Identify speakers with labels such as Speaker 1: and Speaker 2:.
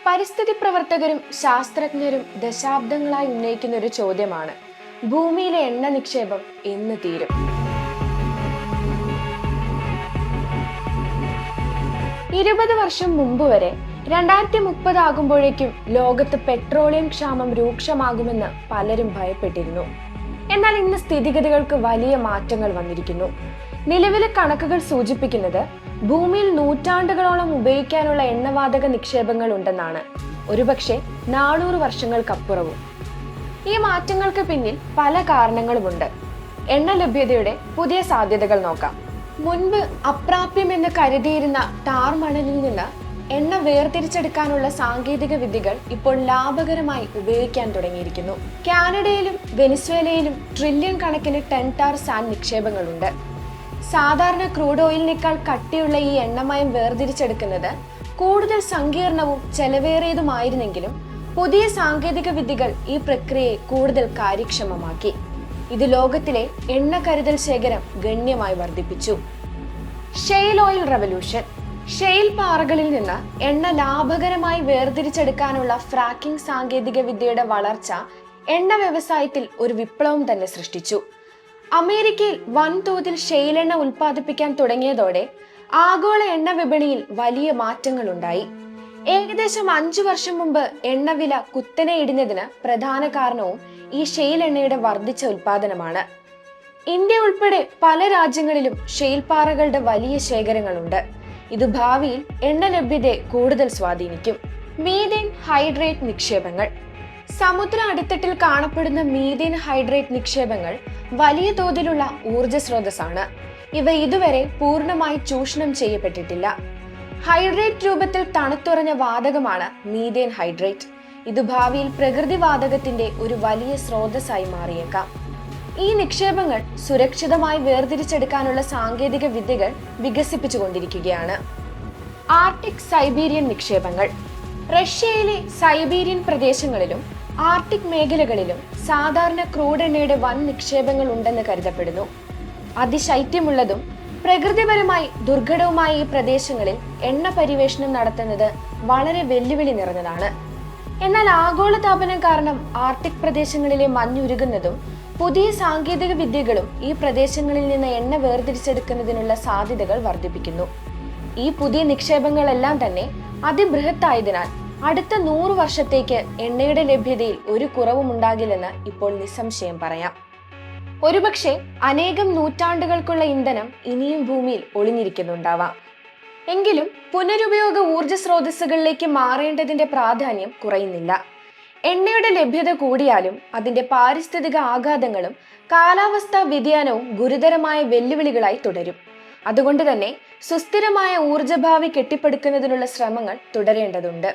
Speaker 1: പരിസ്ഥിതി പ്രവർത്തകരും ശാസ്ത്രജ്ഞരും ദശാബ്ദങ്ങളായി ഉന്നയിക്കുന്ന ഒരു ചോദ്യമാണ്: ഭൂമിയിലെ എണ്ണ നിക്ഷേപം എന്ന് തീരും? 20 വർഷം മുമ്പ് വരെ 2030 ആകുമ്പോഴേക്കും ലോകത്ത് പെട്രോളിയം ക്ഷാമം രൂക്ഷമാകുമെന്ന് പലരും ഭയപ്പെട്ടിരുന്നു. എന്നാൽ ഇന്ന് സ്ഥിതിഗതികൾക്ക് വലിയ മാറ്റങ്ങൾ വന്നിരിക്കുന്നു. നിലവിലെ കണക്കുകൾ സൂചിപ്പിക്കുന്നത് ഭൂമിയിൽ നൂറ്റാണ്ടുകളോളം ഉപയോഗിക്കാനുള്ള എണ്ണവാതക നിക്ഷേപങ്ങൾ ഉണ്ടെന്നാണ്, ഒരുപക്ഷെ 400 വർഷങ്ങൾക്കപ്പുറവും. ഈ മാറ്റങ്ങൾക്ക് പിന്നിൽ പല കാരണങ്ങളുമുണ്ട്. എണ്ണ ലഭ്യതയുടെ പുതിയ സാധ്യതകൾ നോക്കാം. മുൻപ് അപ്രാപ്യമെന്ന് കരുതിയിരുന്ന ടാർ മണലിൽ നിന്ന് എണ്ണ വേർതിരിച്ചെടുക്കാനുള്ള സാങ്കേതിക വിദ്യകൾ ഇപ്പോൾ ലാഭകരമായി ഉപയോഗിക്കാൻ തുടങ്ങിയിരിക്കുന്നു. കാനഡയിലും വെനിസ്വേലയിലും ട്രില്യൺ കണക്കിന് ടൺ ടാർ സാൻഡ് നിക്ഷേപങ്ങളുണ്ട്. സാധാരണ ക്രൂഡ് ഓയിലിനേക്കാൾ കട്ടിയുള്ള ഈ എണ്ണമയം വേർതിരിച്ചെടുക്കുന്നത് കൂടുതൽ സങ്കീർണവും ചെലവേറിയതുമായിരുന്നെങ്കിലും പുതിയ സാങ്കേതിക വിദ്യകൾ ഈ പ്രക്രിയയെ കൂടുതൽ കാര്യക്ഷമമാക്കി. ഇത് ലോകത്തിലെ എണ്ണ കരുതൽ ശേഖരം ഗണ്യമായി വർദ്ധിപ്പിച്ചു. ഷെയിൽ ഓയിൽ റവല്യൂഷൻ. ഷെയിൽ പാറകളിൽ നിന്ന് എണ്ണ ലാഭകരമായി വേർതിരിച്ചെടുക്കാനുള്ള ഫ്രാക്കിംഗ് സാങ്കേതിക വിദ്യയുടെ വളർച്ച എണ്ണ വ്യവസായത്തിൽ ഒരു വിപ്ലവം തന്നെ സൃഷ്ടിച്ചു. അമേരിക്കയിൽ വൻതോതിൽ ഷെയിൽ എണ്ണ ഉൽപ്പാദിപ്പിക്കാൻ തുടങ്ങിയതോടെ ആഗോള എണ്ണ വിപണിയിൽ വലിയ മാറ്റങ്ങൾ ഉണ്ടായി. ഏകദേശം 5 വർഷം മുമ്പ് എണ്ണവില കുത്തനെ ഇടിഞ്ഞതിന് പ്രധാന കാരണവും ഈ ഷെയിൽ എണ്ണയുടെ വർദ്ധിച്ച ഉൽപാദനമാണ്. ഇന്ത്യ ഉൾപ്പെടെ പല രാജ്യങ്ങളിലും ഷെയിൽ പാറകളുടെ വലിയ ശേഖരങ്ങളുണ്ട്. ഇത് ഭാവിയിൽ എണ്ണ ലഭ്യതയെ കൂടുതൽ സ്വാധീനിക്കും. മീഥേൻ ഹൈഡ്രേറ്റ് നിക്ഷേപങ്ങൾ. സമുദ്ര അടിത്തട്ടിൽ കാണപ്പെടുന്ന മീഥേൻ ഹൈഡ്രേറ്റ് നിക്ഷേപങ്ങൾ വലിയ തോതിലുള്ള ഊർജ സ്രോതസ്സാണ്. ഇവ ഇതുവരെ പൂർണ്ണമായി ചൂഷണം ചെയ്യപ്പെട്ടിട്ടില്ല. ഹൈഡ്രേറ്റ് രൂപത്തിൽ തണുത്തുറഞ്ഞ വാതകമാണ് മീഥേൻ ഹൈഡ്രേറ്റ്. ഇത് ഭാവിയിൽ പ്രകൃതി വാതകത്തിന്റെ ഒരു വലിയ സ്രോതസ്സായി മാറിയേക്കാം. ഈ നിക്ഷേപങ്ങൾ സുരക്ഷിതമായി വേർതിരിച്ചെടുക്കാനുള്ള സാങ്കേതിക വിദ്യകൾ വികസിപ്പിച്ചുകൊണ്ടിരിക്കുകയാണ്. ആർട്ടിക് സൈബീരിയൻ നിക്ഷേപങ്ങൾ. റഷ്യയിലെ സൈബീരിയൻ പ്രദേശങ്ങളിലും ആർട്ടിക് മേഖലകളിലും സാധാരണ ക്രൂഡ് എണ്ണയുടെ വൻ നിക്ഷേപങ്ങൾ ഉണ്ടെന്ന് കരുതപ്പെടുന്നു. അതിശൈത്യമുള്ളതും പ്രകൃതിപരമായി ദുർഘടവുമായ ഈ പ്രദേശങ്ങളിൽ എണ്ണ പരിവേഷണം നടത്തുന്നത് വളരെ വെല്ലുവിളി നിറഞ്ഞതാണ്. എന്നാൽ ആഗോളതാപനം കാരണം ആർട്ടിക് പ്രദേശങ്ങളിലെ മഞ്ഞുരുകുന്നതും പുതിയ സാങ്കേതിക വിദ്യകളും ഈ പ്രദേശങ്ങളിൽ നിന്ന് എണ്ണ വേർതിരിച്ചെടുക്കുന്നതിനുള്ള സാധ്യതകൾ വർദ്ധിപ്പിക്കുന്നു. ഈ പുതിയ നിക്ഷേപങ്ങളെല്ലാം തന്നെ അതിബൃഹത്തായതിനാൽ അടുത്ത 100 വർഷത്തേക്ക് എണ്ണയുടെ ലഭ്യതയിൽ ഒരു കുറവും ഉണ്ടാകില്ലെന്ന് ഇപ്പോൾ നിസ്സംശയം പറയാം. ഒരുപക്ഷെ അനേകം നൂറ്റാണ്ടുകൾക്കുള്ള ഇന്ധനം ഇനിയും ഭൂമിയിൽ ഒളിഞ്ഞിരിക്കുന്നുണ്ടാവാം. എങ്കിലും പുനരുപയോഗ ഊർജ സ്രോതസ്സുകളിലേക്ക് മാറേണ്ടതിന്റെ പ്രാധാന്യം കുറയുന്നില്ല. എണ്ണയുടെ ലഭ്യത കൂടിയാലും അതിന്റെ പാരിസ്ഥിതിക ആഘാതങ്ങളും കാലാവസ്ഥാ വ്യതിയാനവും ഗുരുതരമായ വെല്ലുവിളികളായി തുടരും. അതുകൊണ്ട് തന്നെ സുസ്ഥിരമായ ഊർജ്ജഭാവി കെട്ടിപ്പടുക്കുന്നതിനുള്ള ശ്രമങ്ങൾ തുടരേണ്ടതുണ്ട്.